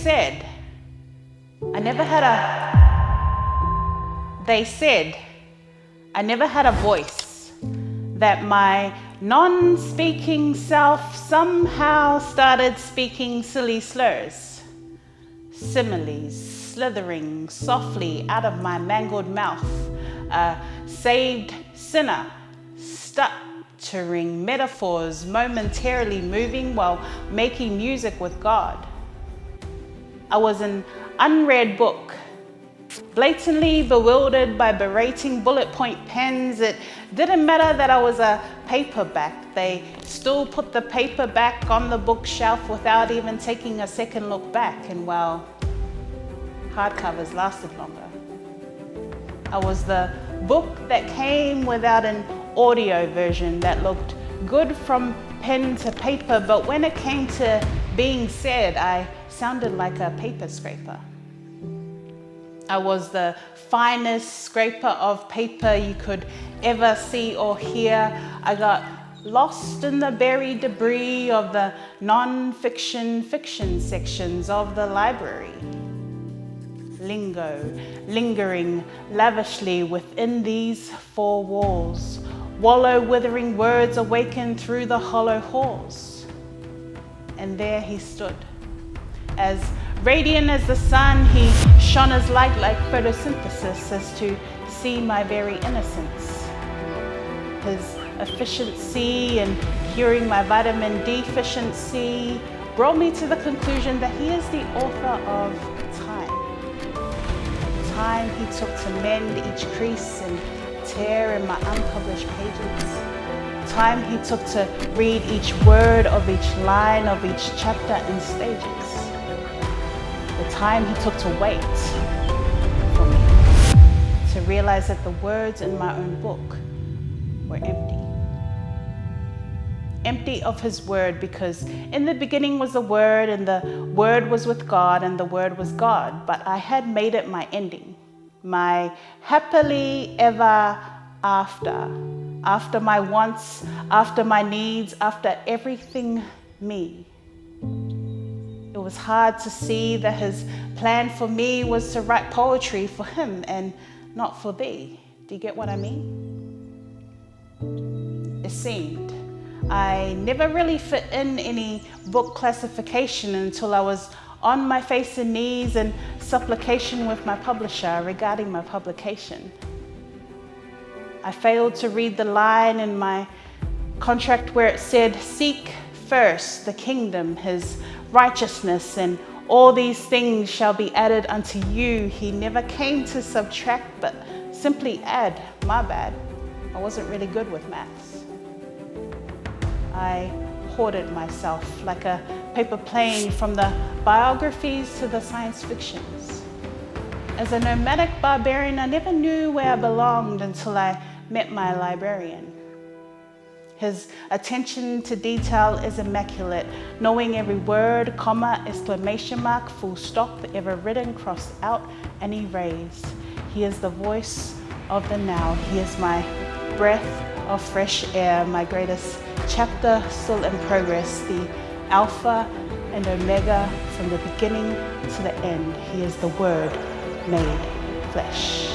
said I never had a voice, that my non-speaking self somehow started speaking silly slurs, similes slithering softly out of my mangled mouth, a saved sinner stuttering metaphors momentarily moving while making music with God. I was an unread book, blatantly bewildered by berating bullet point pens. It didn't matter that I was a paperback. They still put the paper back on the bookshelf without even taking a second look back. And well, hardcovers lasted longer. I was the book that came without an audio version that looked good from pen to paper, but when it came to being said, I sounded like a paper scraper. I was the finest scraper of paper you could ever see or hear. I got lost in the buried debris of the non-fiction fiction sections of the library. Lingering lavishly within these four walls, wallow withering words awaken through the hollow halls. And there he stood, as radiant as the sun. He shone his light like photosynthesis, as to see my very innocence. His efficiency in curing my vitamin D deficiency brought me to the conclusion that he is the author of time. Time he took to mend each crease and tear in my unpublished pages. Time he took to read each word of each line of each chapter in stages. The time he took to wait for me, to realize that the words in my own book were empty. Empty of his word, because in the beginning was the word, and the word was with God, and the word was God. But I had made it my ending, my happily ever after. After my wants, after my needs, after everything me. It was hard to see that his plan for me was to write poetry for him and not for thee. Do you get what I mean? It seemed I never really fit in any book classification until I was on my face and knees in supplication with my publisher regarding my publication. I failed to read the line in my contract where it said, "Seek first the kingdom, his righteousness, and all these things shall be added unto you." He never came to subtract, but simply add. My bad. I wasn't really good with maths. I hoarded myself like a paper plane, from the biographies to the science fictions. As a nomadic barbarian, I never knew where I belonged until I met my librarian. His attention to detail is immaculate, knowing every word, comma, exclamation mark, full stop, ever written, crossed out, and erased. He is the voice of the now. He is my breath of fresh air, my greatest chapter still in progress, the Alpha and Omega from the beginning to the end. He is the Word made flesh.